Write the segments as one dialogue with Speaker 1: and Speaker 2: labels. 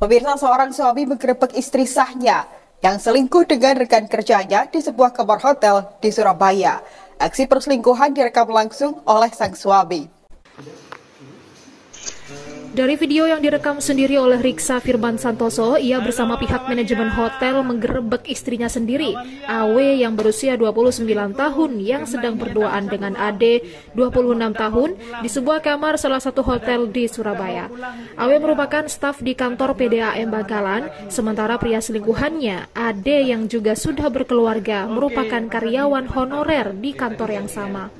Speaker 1: Pemirsa, seorang suami menggerebek istri sahnya yang selingkuh dengan rekan kerjanya di sebuah kamar hotel di Surabaya. Aksi perselingkuhan direkam langsung oleh sang suami.
Speaker 2: Dari video yang direkam sendiri oleh Riksa Firman Santoso, ia bersama pihak manajemen hotel menggerebek istrinya sendiri, AW yang berusia 29 tahun yang sedang berduaan dengan AD 26 tahun di sebuah kamar salah satu hotel di Surabaya. AW merupakan staf di kantor PDAM Bangkalan, sementara pria selingkuhannya, AD yang juga sudah berkeluarga, merupakan karyawan honorer di kantor yang sama.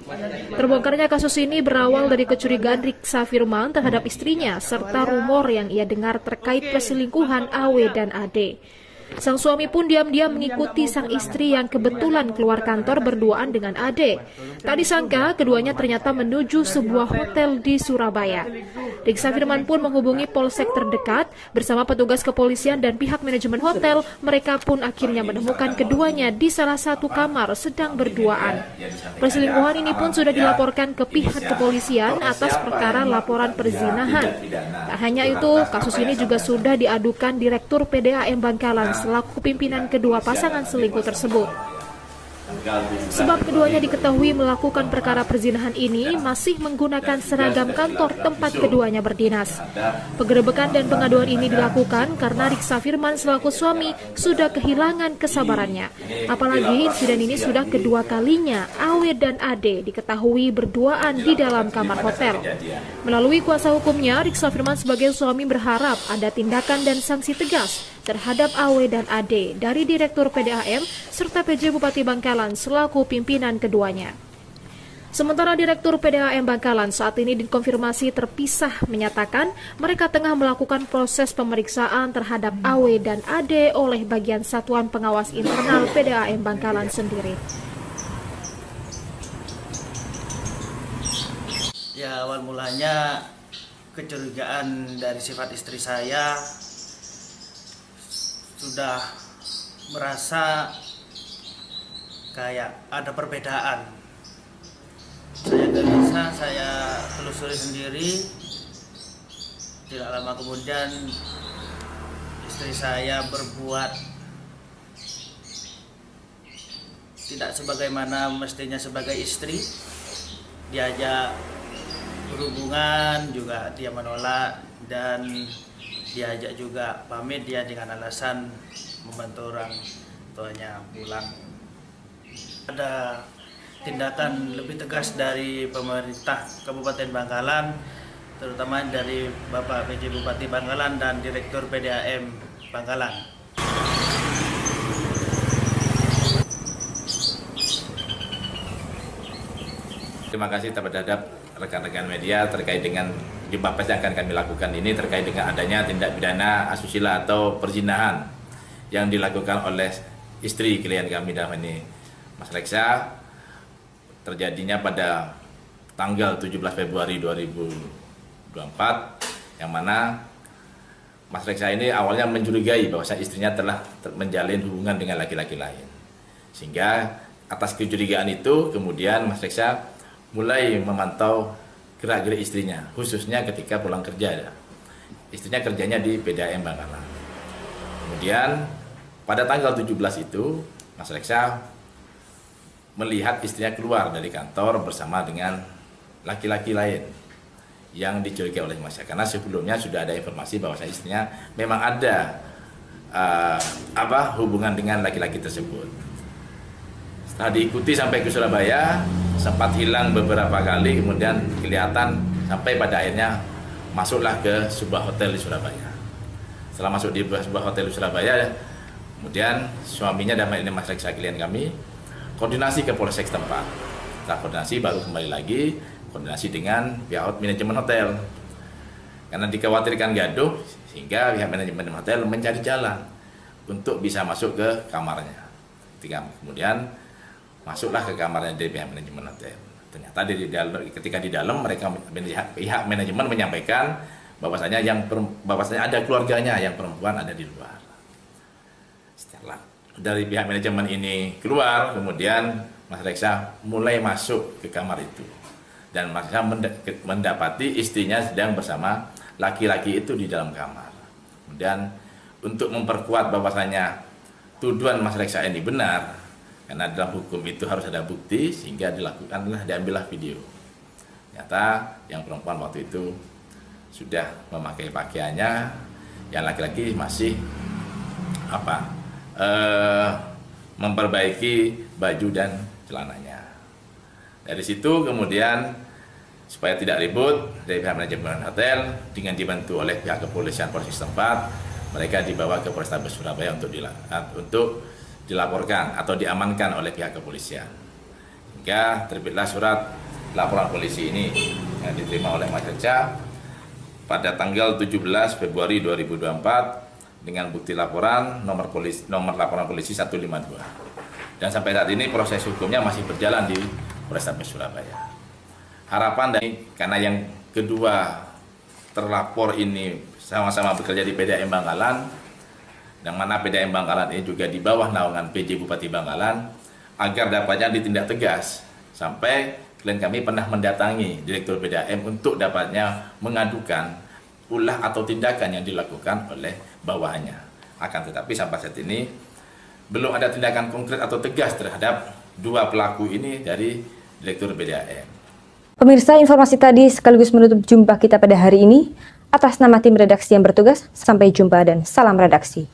Speaker 2: Terbongkarnya kasus ini berawal dari kecurigaan Riksa Firman terhadap istrinya, serta rumor yang ia dengar terkait perselingkuhan AW dan AD. Sang suami pun diam-diam mengikuti sang istri yang kebetulan keluar kantor berduaan dengan AD. Tak disangka, keduanya ternyata menuju sebuah hotel di Surabaya. Riksa Firman pun menghubungi polsek terdekat bersama petugas kepolisian dan pihak manajemen hotel. Mereka pun akhirnya menemukan keduanya di salah satu kamar sedang berduaan. Perselingkuhan ini pun sudah dilaporkan ke pihak kepolisian atas perkara laporan perzinahan. Tak hanya itu, kasus ini juga sudah diadukan Direktur PDAM Bangkalan selaku pimpinan kedua pasangan selingkuh tersebut. Sebab keduanya diketahui melakukan perkara perzinahan ini masih menggunakan seragam kantor tempat keduanya berdinas. Penggerebekan dan pengaduan ini dilakukan karena Riksa Firman selaku suami sudah kehilangan kesabarannya. Apalagi insiden ini sudah kedua kalinya AW dan AD diketahui berduaan di dalam kamar hotel. Melalui kuasa hukumnya, Riksa Firman sebagai suami berharap ada tindakan dan sanksi tegas terhadap AW dan AD dari Direktur PDAM serta PJ Bupati Bangkalan selaku pimpinan keduanya. Sementara Direktur PDAM Bangkalan saat ini dikonfirmasi terpisah menyatakan mereka tengah melakukan proses pemeriksaan terhadap AW dan AD oleh bagian Satuan Pengawas Internal PDAM Bangkalan sendiri.
Speaker 3: Ya, awal mulanya kecurigaan dari sifat istri saya, sudah merasa kayak ada perbedaan. Saya gelisah, saya telusuri sendiri. Tidak lama kemudian istri saya berbuat tidak sebagaimana mestinya sebagai istri. Diajak berhubungan juga dia menolak, dan diajak juga pamit dia dengan alasan membantu orang tuanya pulang. Ada tindakan lebih tegas dari pemerintah Kabupaten Bangkalan, terutama dari Bapak PJ Bupati Bangkalan dan Direktur PDAM Bangkalan.
Speaker 4: Terima kasih terhadap rekan-rekan media terkait dengan jumpa pers yang akan kami lakukan ini terkait dengan adanya tindak pidana asusila atau perzinahan yang dilakukan oleh istri klien kami dalam ini Mas Reksa, terjadinya pada tanggal 17 Februari 2024, yang mana Mas Reksa ini awalnya mencurigai bahwa istrinya telah menjalin hubungan dengan laki-laki lain. Sehingga atas kecurigaan itu kemudian Mas Reksa mulai memantau gerak-gerik istrinya, khususnya ketika pulang kerja. Istrinya kerjanya di PDAM Bangkalan. Kemudian pada tanggal 17 itu Mas Reksa melihat istrinya keluar dari kantor bersama dengan laki-laki lain yang dicurigai oleh Mas. Karena sebelumnya sudah ada informasi bahwa istrinya memang ada hubungan dengan laki-laki tersebut. Setelah diikuti sampai ke Surabaya, sempat hilang beberapa kali, kemudian kelihatan sampai pada akhirnya masuklah ke sebuah hotel di Surabaya. Setelah masuk di sebuah hotel di Surabaya, kemudian suaminya dan ini Mas Reksa klien kami koordinasi ke polsek setempat. Setelah koordinasi baru kembali lagi koordinasi dengan pihak manajemen hotel. Karena dikhawatirkan gaduh, sehingga pihak manajemen hotel mencari jalan untuk bisa masuk ke kamarnya. Kemudian masuklah ke kamarnya dari pihak manajemen hotel. Ternyata ketika di dalam mereka pihak manajemen menyampaikan bahwasanya ada keluarganya yang perempuan ada di luar. Setelah dari pihak manajemen ini keluar, kemudian Mas Reksa mulai masuk ke kamar itu, dan Mas Reksa mendapati istrinya sedang bersama laki-laki itu di dalam kamar. Kemudian untuk memperkuat bahwasanya tuduhan Mas Reksa ini benar, karena dalam hukum itu harus ada bukti, sehingga diambillah video. Ternyata yang perempuan waktu itu sudah memakai pakaiannya, yang laki-laki masih memperbaiki baju dan celananya. Dari situ kemudian supaya tidak ribut, dari pihak manajemen hotel dengan dibantu oleh pihak kepolisian polisi setempat, mereka dibawa ke Polrestabes Surabaya untuk dilaporkan atau diamankan oleh pihak kepolisian. Hingga terbitlah surat laporan polisi ini yang diterima oleh Mas Reksa pada tanggal 17 Februari 2024 dengan bukti laporan nomor laporan polisi 152. Dan sampai saat ini proses hukumnya masih berjalan di Polrestabes Surabaya. Harapan dari karena yang kedua terlapor ini sama-sama bekerja di PDAM Bangkalan, yang mana PDAM Bangkalan ini juga di bawah naungan PJ Bupati Bangkalan, agar dapatnya ditindak tegas. Sampai klien kami pernah mendatangi Direktur PDAM untuk dapatnya mengadukan ulah atau tindakan yang dilakukan oleh bawahannya. Akan tetapi sampai saat ini belum ada tindakan konkret atau tegas terhadap dua pelaku ini dari Direktur PDAM.
Speaker 5: Pemirsa, informasi tadi sekaligus menutup jumpa kita pada hari ini. Atas nama tim redaksi yang bertugas, sampai jumpa dan salam redaksi.